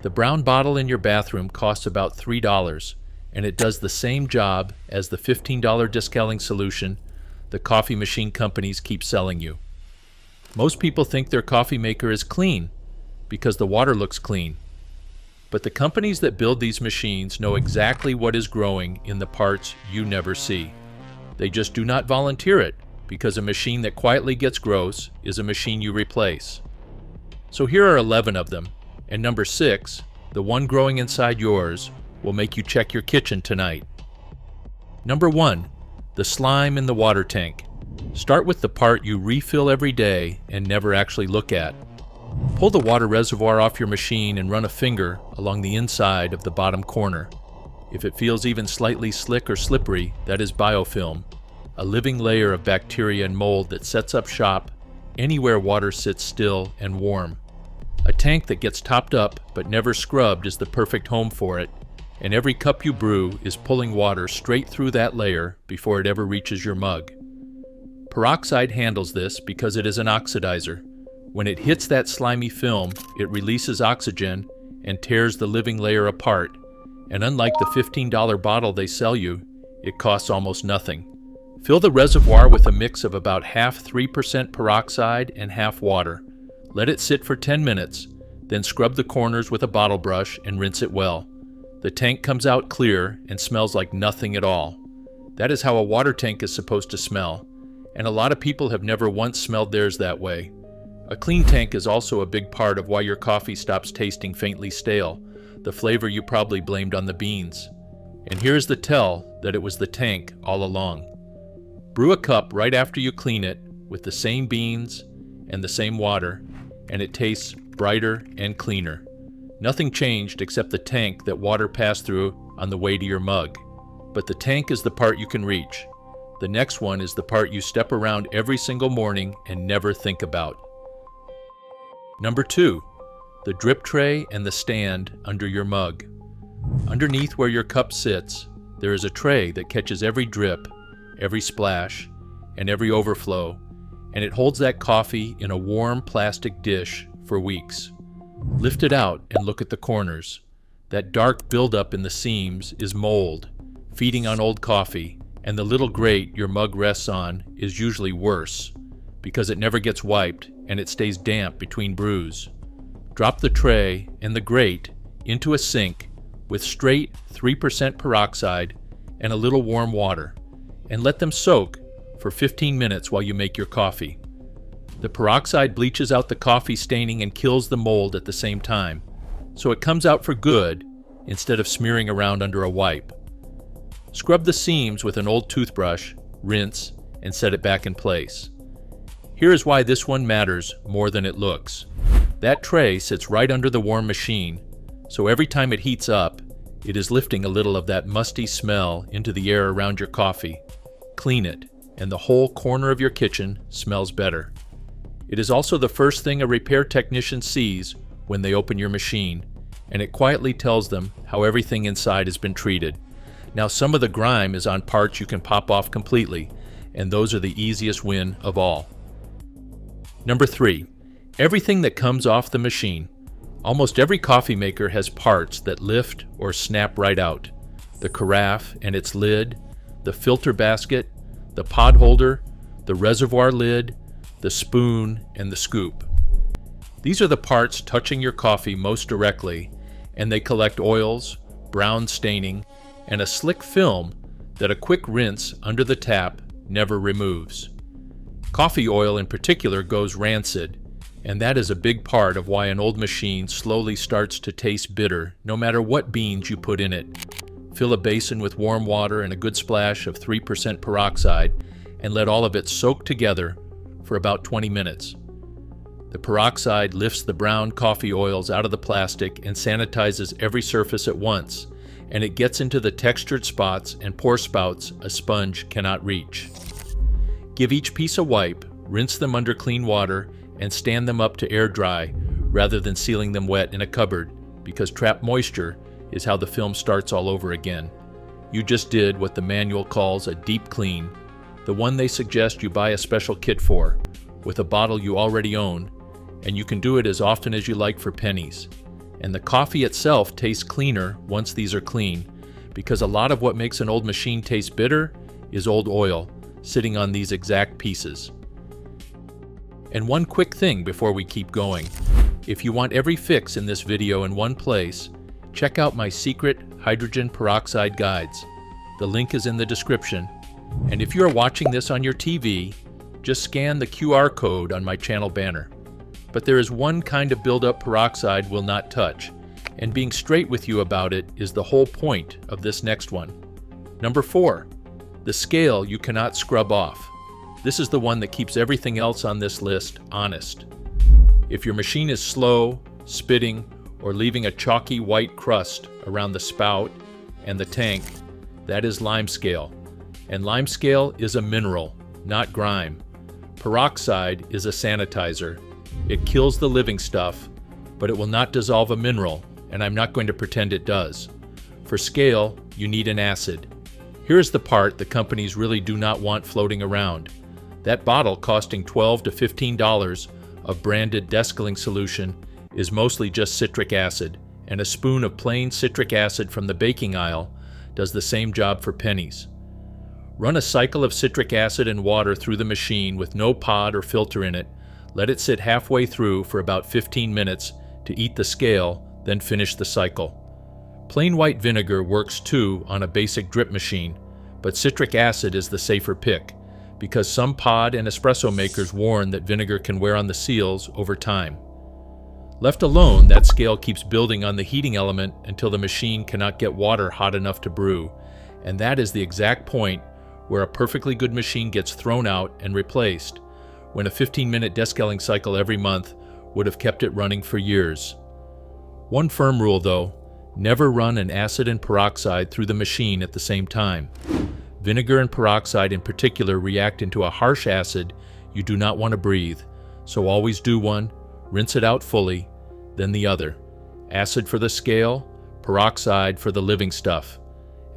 The brown bottle in your bathroom costs about $3, and it does the same job as the $15 descaling solution the coffee machine companies keep selling you. Most people think their coffee maker is clean because the water looks clean. But the companies that build these machines know exactly what is growing in the parts you never see. They just do not volunteer it, because a machine that quietly gets gross is a machine you replace. So here are 11 of them, and number 6, the one growing inside yours, will make you check your kitchen tonight. Number 1, the slime in the water tank. Start with the part you refill every day and never actually look at. Pull the water reservoir off your machine and run a finger along the inside of the bottom corner. If it feels even slightly slick or slippery, that is biofilm, a living layer of bacteria and mold that sets up shop anywhere water sits still and warm. A tank that gets topped up but never scrubbed is the perfect home for it, and every cup you brew is pulling water straight through that layer before it ever reaches your mug. Peroxide handles this because it is an oxidizer. When it hits that slimy film, it releases oxygen and tears the living layer apart, and unlike the $15 bottle they sell you, it costs almost nothing. Fill the reservoir with a mix of about half 3% peroxide and half water. Let it sit for 10 minutes, then scrub the corners with a bottle brush and rinse it well. The tank comes out clear and smells like nothing at all. That is how a water tank is supposed to smell, and a lot of people have never once smelled theirs that way. A clean tank is also a big part of why your coffee stops tasting faintly stale, the flavor you probably blamed on the beans. And here's the tell that it was the tank all along. Brew a cup right after you clean it with the same beans and the same water, and it tastes brighter and cleaner. Nothing changed except the tank that water passed through on the way to your mug. But the tank is the part you can reach. The next one is the part you step around every single morning and never think about. Number 2, the drip tray and the stand under your mug. Underneath where your cup sits, there is a tray that catches every drip, every splash, and every overflow, and it holds that coffee in a warm plastic dish for weeks. Lift it out and look at the corners. That dark buildup in the seams is mold, feeding on old coffee, and the little grate your mug rests on is usually worse, because it never gets wiped and it stays damp between brews. Drop the tray and the grate into a sink with straight 3% peroxide and a little warm water, and let them soak for 15 minutes while you make your coffee. The peroxide bleaches out the coffee staining and kills the mold at the same time, so it comes out for good instead of smearing around under a wipe. Scrub the seams with an old toothbrush, rinse, and set it back in place. Here is why this one matters more than it looks. That tray sits right under the warm machine, so every time it heats up, it is lifting a little of that musty smell into the air around your coffee. Clean it, and the whole corner of your kitchen smells better. It is also the first thing a repair technician sees when they open your machine, and it quietly tells them how everything inside has been treated. Now, some of the grime is on parts you can pop off completely, and those are the easiest win of all. Number 3, everything that comes off the machine. Almost every coffee maker has parts that lift or snap right out. The carafe and its lid, the filter basket, the pod holder, the reservoir lid, the spoon, and the scoop. These are the parts touching your coffee most directly, and they collect oils, brown staining, and a slick film that a quick rinse under the tap never removes. Coffee oil in particular goes rancid, and that is a big part of why an old machine slowly starts to taste bitter no matter what beans you put in it. Fill a basin with warm water and a good splash of 3% peroxide and let all of it soak together for about 20 minutes. The peroxide lifts the brown coffee oils out of the plastic and sanitizes every surface at once, and it gets into the textured spots and pour spouts a sponge cannot reach. Give each piece a wipe, rinse them under clean water, and stand them up to air dry rather than sealing them wet in a cupboard, because trapped moisture is how the film starts all over again. You just did what the manual calls a deep clean, the one they suggest you buy a special kit for, with a bottle you already own, and you can do it as often as you like for pennies. And the coffee itself tastes cleaner once these are clean, because a lot of what makes an old machine taste bitter is old oil sitting on these exact pieces. And one quick thing before we keep going. If you want every fix in this video in one place, check out my secret hydrogen peroxide guides. The link is in the description. And if you are watching this on your TV, just scan the QR code on my channel banner. But there is one kind of buildup peroxide we'll not touch, and being straight with you about it is the whole point of this next one. Number 4, the scale you cannot scrub off. This is the one that keeps everything else on this list honest. If your machine is slow, spitting, or leaving a chalky white crust around the spout and the tank, that is limescale. And limescale is a mineral, not grime. Peroxide is a sanitizer. It kills the living stuff, but it will not dissolve a mineral, and I'm not going to pretend it does. For scale, you need an acid. Here's the part the companies really do not want floating around. That bottle costing $12 to $15 of branded Descaling solution is mostly just citric acid, and a spoon of plain citric acid from the baking aisle does the same job for pennies. Run a cycle of citric acid and water through the machine with no pod or filter in it. Let it sit halfway through for about 15 minutes to eat the scale, then finish the cycle. Plain white vinegar works too on a basic drip machine, but citric acid is the safer pick, because some pod and espresso makers warn that vinegar can wear on the seals over time. Left alone, that scale keeps building on the heating element until the machine cannot get water hot enough to brew, and that is the exact point where a perfectly good machine gets thrown out and replaced, when a 15-minute descaling cycle every month would have kept it running for years. One firm rule though, never run an acid and peroxide through the machine at the same time. Vinegar and peroxide in particular react into a harsh acid you do not want to breathe, so always do one, rinse it out fully, then the other. Acid for the scale, peroxide for the living stuff.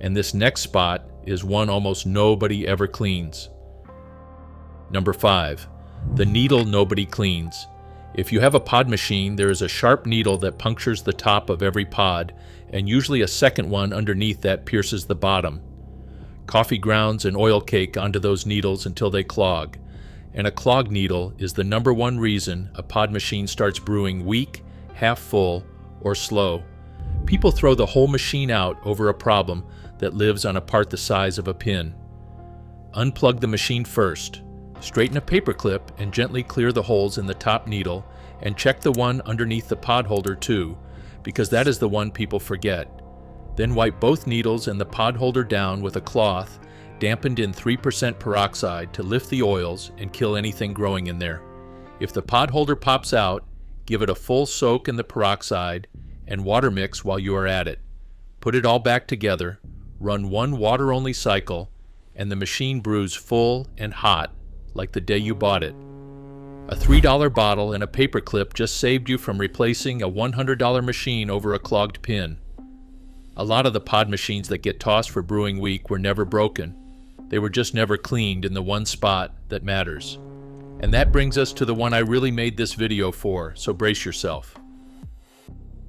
And this next spot is one almost nobody ever cleans. Number 5. The needle nobody cleans. If you have a pod machine, there is a sharp needle that punctures the top of every pod, and usually a second one underneath that pierces the bottom. Coffee grounds and oil cake onto those needles until they clog. And a clogged needle is the number one reason a pod machine starts brewing weak, half full, or slow. People throw the whole machine out over a problem that lives on a part the size of a pin. Unplug the machine first. Straighten a paper clip and gently clear the holes in the top needle, and check the one underneath the pod holder too, because that is the one people forget. Then wipe both needles and the pod holder down with a cloth dampened in 3% peroxide to lift the oils and kill anything growing in there. If the pod holder pops out, give it a full soak in the peroxide and water mix while you are at it. Put it all back together, run one water-only cycle, and the machine brews full and hot, like the day you bought it. A $3 bottle and a paper clip just saved you from replacing a $100 machine over a clogged pin. A lot of the pod machines that get tossed for brewing weak were never broken. They were just never cleaned in the one spot that matters. And that brings us to the one I really made this video for, so brace yourself.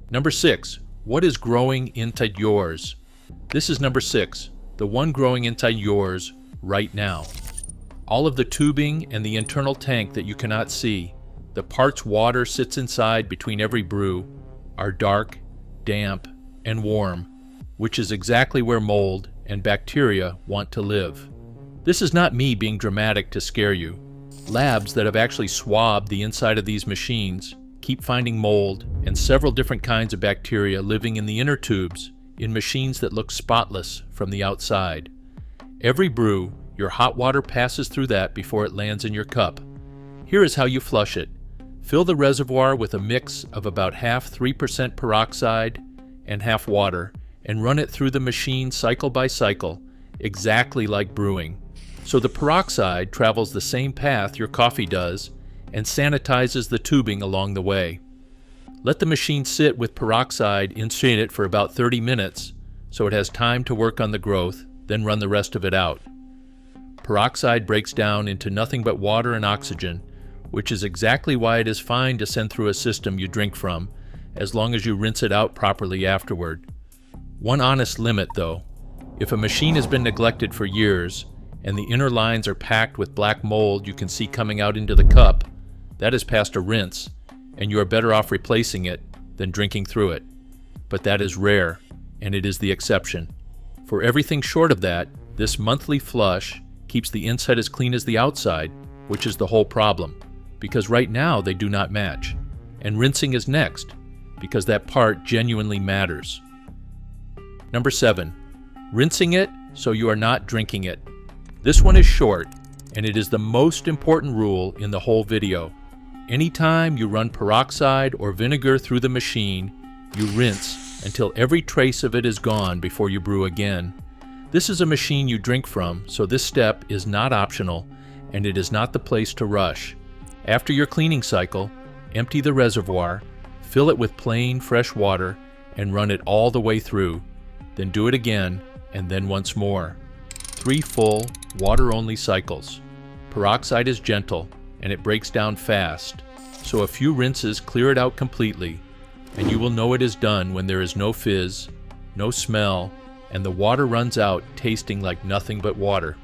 Number 6. What is growing inside yours? This is number 6, the one growing inside yours right now. All of the tubing and the internal tank that you cannot see, the parts water sits inside between every brew, are dark, damp, and warm, which is exactly where mold and bacteria want to live. This is not me being dramatic to scare you. Labs that have actually swabbed the inside of these machines keep finding mold and several different kinds of bacteria living in the inner tubes in machines that look spotless from the outside. Every brew, your hot water passes through that before it lands in your cup. Here is how you flush it. Fill the reservoir with a mix of about half 3% peroxide and half water, and run it through the machine cycle by cycle, exactly like brewing. So the peroxide travels the same path your coffee does and sanitizes the tubing along the way. Let the machine sit with peroxide inside it for about 30 minutes so it has time to work on the growth, then run the rest of it out. Peroxide breaks down into nothing but water and oxygen, which is exactly why it is fine to send through a system you drink from, as long as you rinse it out properly afterward. One honest limit though, if a machine has been neglected for years and the inner lines are packed with black mold you can see coming out into the cup, that is past a rinse, and you are better off replacing it than drinking through it. But that is rare, and it is the exception. For everything short of that, this monthly flush keeps the inside as clean as the outside, which is the whole problem, because right now they do not match. And rinsing is next, because that part genuinely matters. Number 7, rinsing it so you are not drinking it. This one is short, and it is the most important rule in the whole video. Anytime you run peroxide or vinegar through the machine, you rinse until every trace of it is gone before you brew again. This is a machine you drink from, so this step is not optional, and it is not the place to rush. After your cleaning cycle, empty the reservoir, fill it with plain, fresh water, and run it all the way through. Then do it again, and then once more. 3 full, water-only cycles. Peroxide is gentle, and it breaks down fast, so a few rinses clear it out completely, and you will know it is done when there is no fizz, no smell, and the water runs out tasting like nothing but water.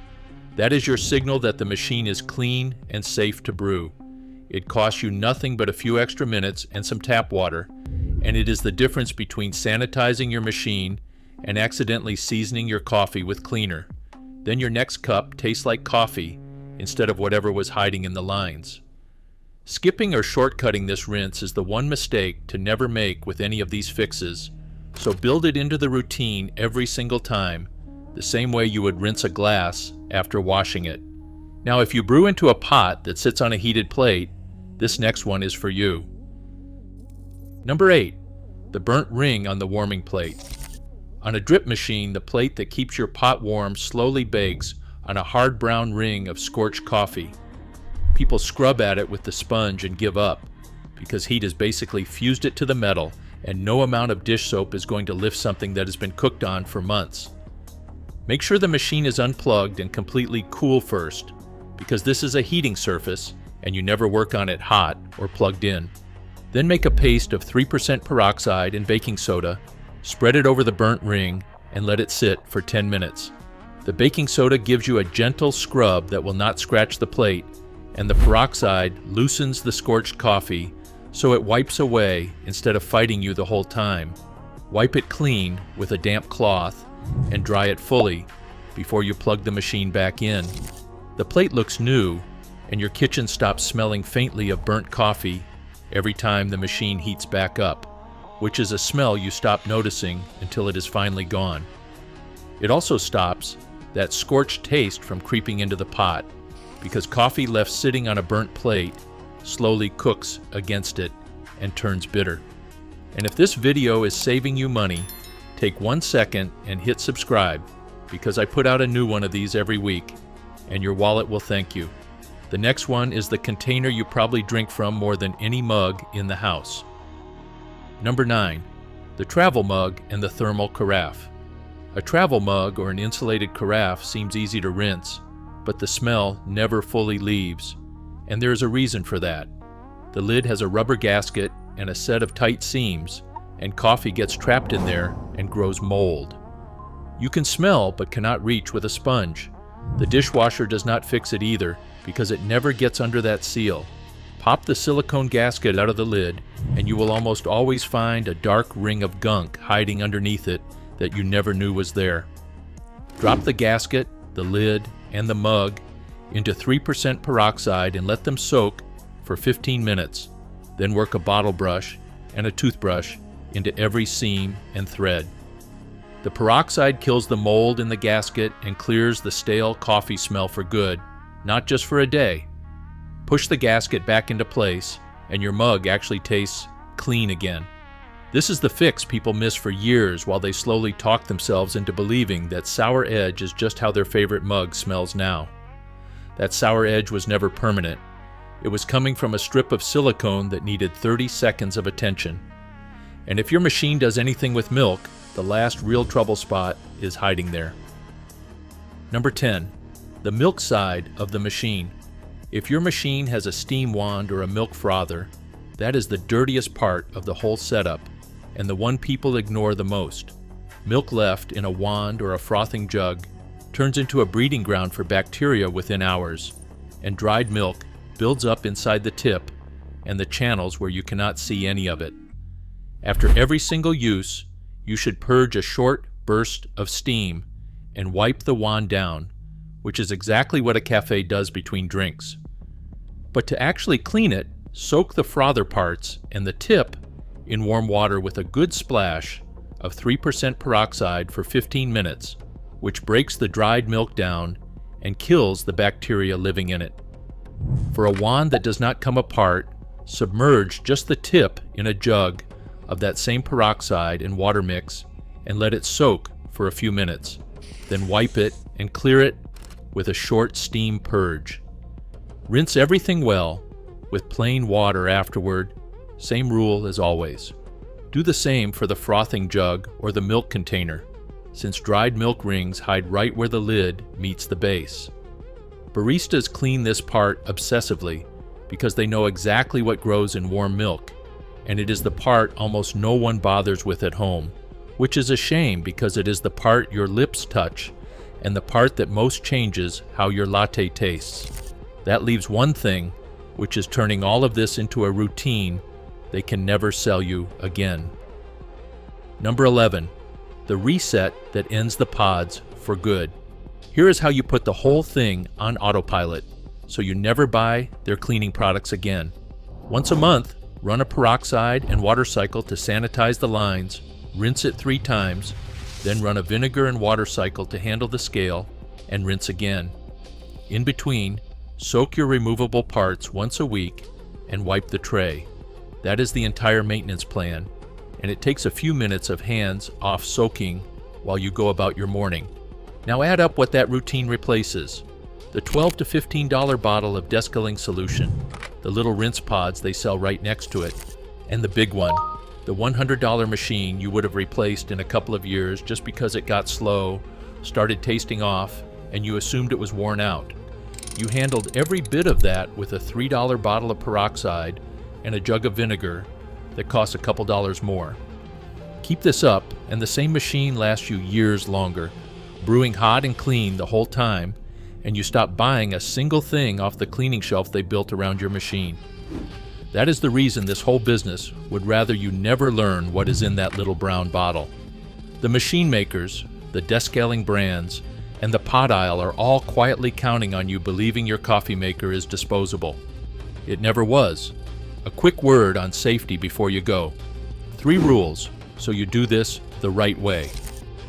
That is your signal that the machine is clean and safe to brew. It costs you nothing but a few extra minutes and some tap water, and it is the difference between sanitizing your machine and accidentally seasoning your coffee with cleaner. Then your next cup tastes like coffee instead of whatever was hiding in the lines. Skipping or shortcutting this rinse is the one mistake to never make with any of these fixes, so build it into the routine every single time, the same way you would rinse a glass after washing it. Now if you brew into a pot that sits on a heated plate, this next one is for you. Number 8, the burnt ring on the warming plate. On a drip machine, the plate that keeps your pot warm slowly bakes on a hard brown ring of scorched coffee. People scrub at it with the sponge and give up, because heat has basically fused it to the metal, and no amount of dish soap is going to lift something that has been cooked on for months. Make sure the machine is unplugged and completely cool first, because this is a heating surface, and you never work on it hot or plugged in. Then make a paste of 3% peroxide and baking soda, spread it over the burnt ring, and let it sit for 10 minutes. The baking soda gives you a gentle scrub that will not scratch the plate, and the peroxide loosens the scorched coffee so it wipes away instead of fighting you the whole time. Wipe it clean with a damp cloth and dry it fully before you plug the machine back in. The plate looks new, and your kitchen stops smelling faintly of burnt coffee every time the machine heats back up, which is a smell you stop noticing until it is finally gone. It also stops that scorched taste from creeping into the pot, because coffee left sitting on a burnt plate slowly cooks against it and turns bitter. And if this video is saving you money, take 1 second and hit subscribe, because I put out a new one of these every week, and your wallet will thank you. The next one is the container you probably drink from more than any mug in the house. Number 9, the travel mug and the thermal carafe. A travel mug or an insulated carafe seems easy to rinse, but the smell never fully leaves, and there is a reason for that. The lid has a rubber gasket and a set of tight seams, and coffee gets trapped in there and grows mold. You can smell but cannot reach with a sponge. The dishwasher does not fix it either, because it never gets under that seal. Pop the silicone gasket out of the lid, and you will almost always find a dark ring of gunk hiding underneath it that you never knew was there. Drop the gasket, the lid, and the mug into 3% peroxide and let them soak for 15 minutes. Then work a bottle brush and a toothbrush into every seam and thread. The peroxide kills the mold in the gasket and clears the stale coffee smell for good, not just for a day. Push the gasket back into place, and your mug actually tastes clean again. This is the fix people miss for years while they slowly talk themselves into believing that sour edge is just how their favorite mug smells now. That sour edge was never permanent. It was coming from a strip of silicone that needed 30 seconds of attention. And if your machine does anything with milk, the last real trouble spot is hiding there. Number 10, the milk side of the machine. If your machine has a steam wand or a milk frother, That is the dirtiest part of the whole setup, and the one people ignore the most. Milk left in a wand or a frothing jug turns into a breeding ground for bacteria within hours, and dried milk builds up inside the tip and the channels where you cannot see any of it. After every single use, you should purge a short burst of steam and wipe the wand down, which is exactly what a cafe does between drinks. But to actually clean it, soak the frother parts and the tip in warm water with a good splash of 3% peroxide for 15 minutes, which breaks the dried milk down and kills the bacteria living in it. For a wand that does not come apart, submerge just the tip in a jug of that same peroxide and water mix and let it soak for a few minutes. Then wipe it and clear it with a short steam purge. Rinse everything well with plain water afterward, same rule as always. Do the same for the frothing jug or the milk container, since dried milk rings hide right where the lid meets the base. Baristas clean this part obsessively because they know exactly what grows in warm milk, and it is the part almost no one bothers with at home, which is a shame because it is the part your lips touch and the part that most changes how your latte tastes. That leaves one thing, which is turning all of this into a routine they can never sell you again. Number 11, the reset that ends the pods for good. Here is how you put the whole thing on autopilot so you never buy their cleaning products again. Once a month, run a peroxide and water cycle to sanitize the lines, rinse it 3 times, then run a vinegar and water cycle to handle the scale, and rinse again. In between, soak your removable parts once a week and wipe the tray. That is the entire maintenance plan, and it takes a few minutes of hands off soaking while you go about your morning. Now add up what that routine replaces. The $12 to $15 bottle of Descaling solution, the little rinse pods they sell right next to it, and the big one, the $100 machine you would have replaced in a couple of years just because it got slow, started tasting off, and you assumed it was worn out. You handled every bit of that with a $3 bottle of peroxide and a jug of vinegar that costs a couple dollars more. Keep this up, and the same machine lasts you years longer, brewing hot and clean the whole time, and you stop buying a single thing off the cleaning shelf they built around your machine. That is the reason this whole business would rather you never learn what is in that little brown bottle. The machine makers, the Descaling brands, and the pot aisle are all quietly counting on you believing your coffee maker is disposable. It never was. A quick word on safety before you go. 3 rules so you do this the right way.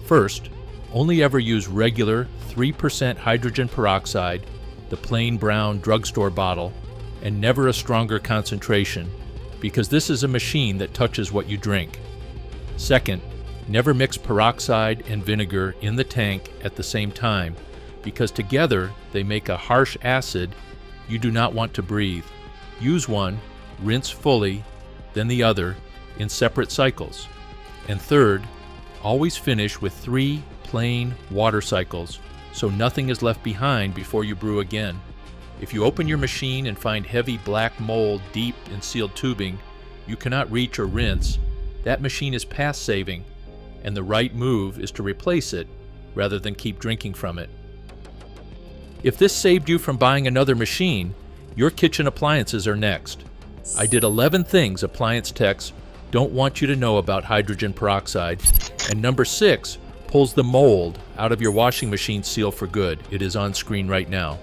First, only ever use regular 3% hydrogen peroxide, the plain brown drugstore bottle, and never a stronger concentration, because this is a machine that touches what you drink. Second, never mix peroxide and vinegar in the tank at the same time, because together they make a harsh acid you do not want to breathe. Use one, rinse fully, then the other, in separate cycles. And third, always finish with 3 plain water cycles, so nothing is left behind before you brew again. If you open your machine and find heavy black mold deep in sealed tubing you cannot reach or rinse, that machine is past saving, and the right move is to replace it rather than keep drinking from it. If this saved you from buying another machine, your kitchen appliances are next. I did 11 things appliance techs don't want you to know about hydrogen peroxide, and number 6 pulls the mold out of your washing machine seal for good. It is on screen right now.